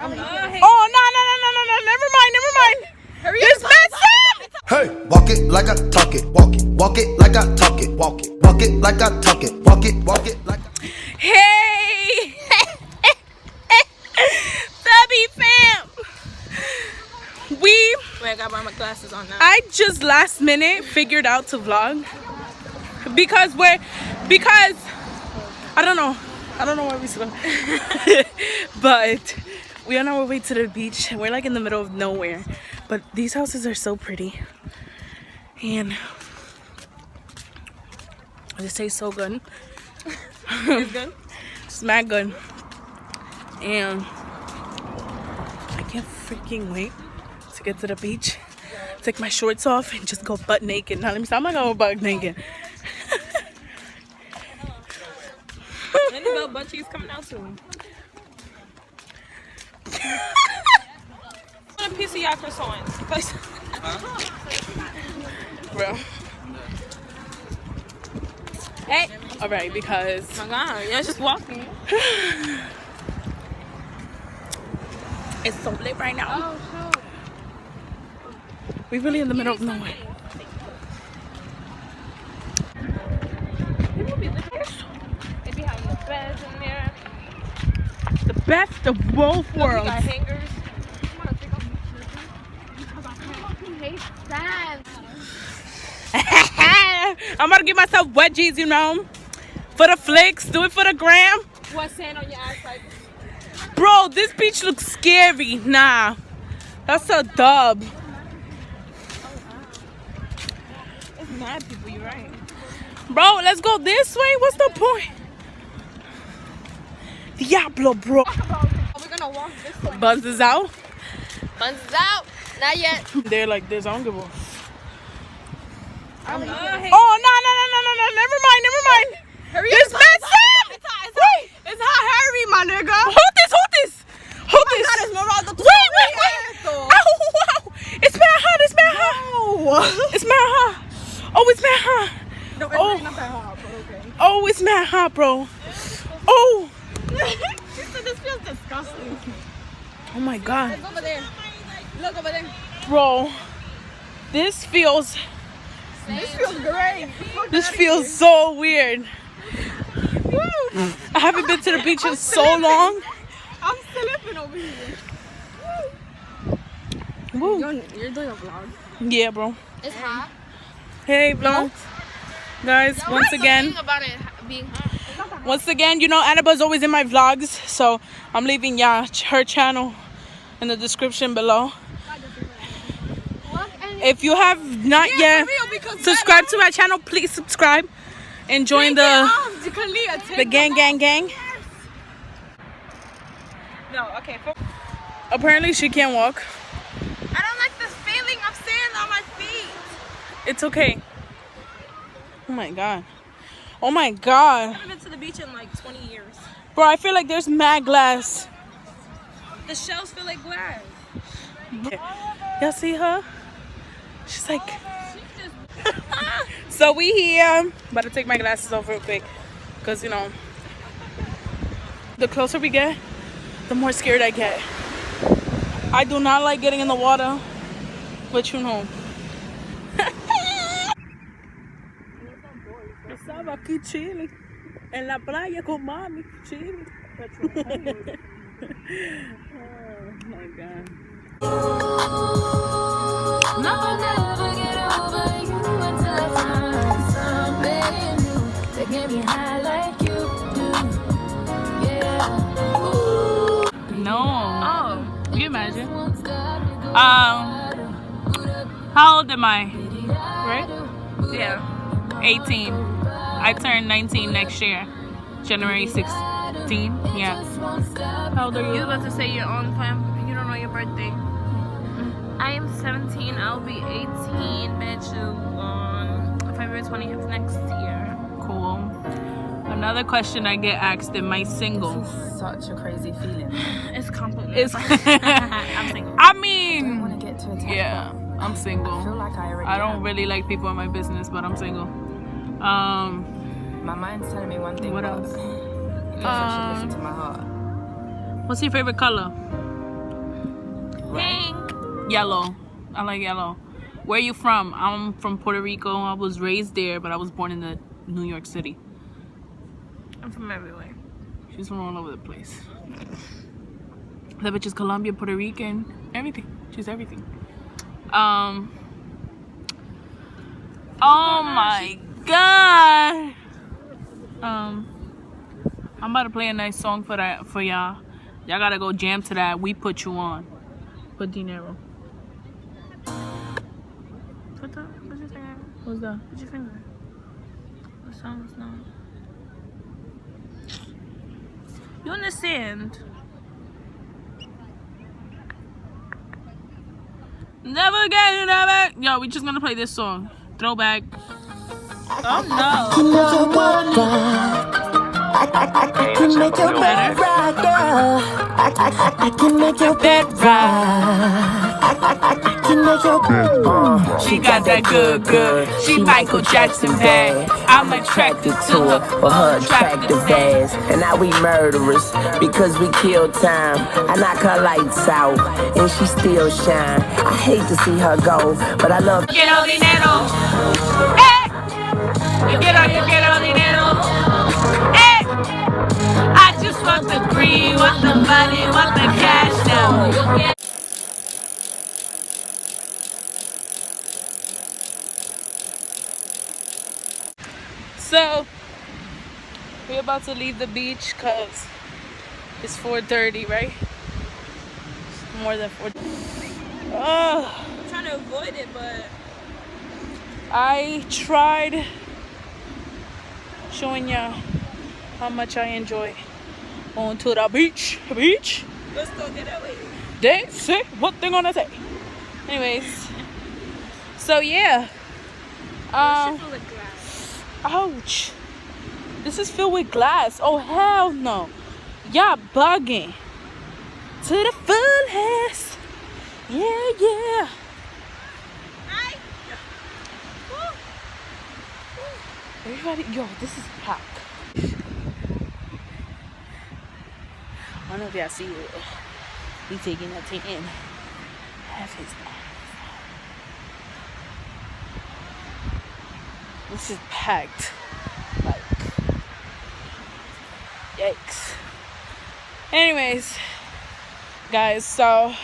Oh, no. Never mind. This message. Hey, walk it like I talk it. Walk it like I talk it. Walk it like I talk it. Walk it like I... Hey. Subby fam. Wait, I got my glasses on now. I just last minute figured out to vlog because I don't know where we're supposed but we're on our way to the beach. We're like in the middle of nowhere, but these houses are so pretty and this tastes so good. It's good? It's mad good. And I can't freaking wait to get to the beach, take my shorts off and just go butt naked. Now let me stop. I'm not going butt naked. And the butt cheeks coming out soon. A piece of y'all croissants. Bro. Hey. Alright, because Oh my god, y'all just walking. it's so lit right now. Oh, sure. We're really in the middle of nowhere. They be having the beds in there. The best of both We worlds. got hangers. I'm about to give myself wedgies, you know, for the flicks. Do it for the gram. What's sand on your ass like? Bro, this beach looks scary. Nah, that's a dub. It's mad people, you're right. Bro, let's go this way. What's the point? Diablo, bro. We're gonna walk this way. Buzz is out. Buns is out. Not yet. They're like this. I don't give a. Oh, Oh, no. Never mind. Hurry This up. message. It's hot, hurry, my nigga. Hold this. Oh my God, it's Morado. Wait. Ow. It's mad hot. No. It's mad hot. Oh, it's mad hot. No, it's Oh. really not that hot, but okay. Oh, it's mad hot, bro. Oh. She said this feels disgusting. Oh my God. Look over there. Look over there. Bro. This feels This feels great. so weird. I haven't been to the beach in so long. I'm slipping over here. Woo. You're doing a vlog. Yeah, bro. It's hot. Hey, vlog. Guys, once again, About it being hot. you know, Annaba's always in my vlogs, so I'm leaving her channel in the description below. If you have not yet subscribed to my channel, please subscribe and join the gang. No, okay. Apparently she can't walk. I don't like this feeling of sand on my feet. It's okay. Oh my God. I haven't been to the beach in like 20 years. Bro, I feel like there's mad glass. The shells feel like glass. Y'all see her? She's like... So we here. About to take my glasses off real quick. Because, you know, the closer we get, the more scared I get. I do not like getting in the water. But you know. Estaba aquí chilling. En la playa con mami. Chilling. Oh my God. No, I'll never get over you until I find somebody new that get me high like you do. Yeah. Ooh. No. Oh. Can you imagine? Won't stop you going How old am I? Right? Yeah. 18. I turn 19 next year. January 16. Yeah. How old are You you? about to say your own plan. You don't know your birthday. I am 17. I'll be 18, bitch, on February 20th next year. Cool. Another question I get asked: am I single? Such a crazy feeling. It's compliment. It's. I'm single. I I mean, want to get to a time. yeah, I'm I feel single. like I already I don't am. really like people in my business, but I'm single. My mind's telling me one thing. What but else? I guess I should listen to my heart. What's your favorite color? Pink. Yellow. I like yellow. Where are you from? I'm from Puerto Rico. I was raised there, but I was born in New York City. I'm from everywhere. She's from all over the place. That bitch is Colombian, Puerto Rican, everything. She's everything. Oh my god. I'm about to play a nice song for y'all. Y'all gotta go jam to that. We put you on. Put dinero. What's your finger? What's that? What's your finger? What sounds now? You understand? Never get back. Yo, we just gonna play this song. Throwback. Oh no. I can make your bed rock, girl. I can make your bed rock. I can make your bed rock. She got that good. She Michael Jackson bad. I'm attracted to her for her attractive ass. And now we murderers because we kill time. I knock her lights out and she still shine. I hate to see her go, but I love. Quiero dinero. Eh. Yo quiero dinero. Eh. I just want the green, want the money, want the cash now. So we're about to leave the beach because it's 4:30, right? It's more than 4:30. I'm trying to avoid it, but I tried showing ya how much I enjoy going to the beach. let's go get away. They say what they gonna say. Anyways, so yeah. Ouch. This is filled with glass. Oh hell no. Y'all bugging. To the fullest. Yeah. Everybody, yo, this is packed. I don't know if y'all see it. He taking that thing in. Half his ass. This is packed. Like, yikes. Anyways, guys, so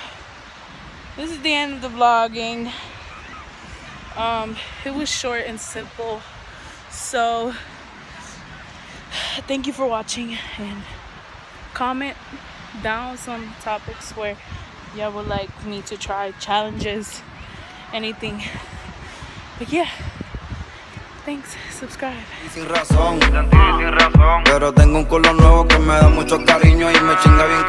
this is the end of the vlogging. It was short and simple. So thank you for watching, and comment down some topics where y'all would like me to try, challenges, anything. But yeah, thanks, subscribe. Sin razón, pero tengo un culo nuevo que me da mucho cariño y me chinga bien.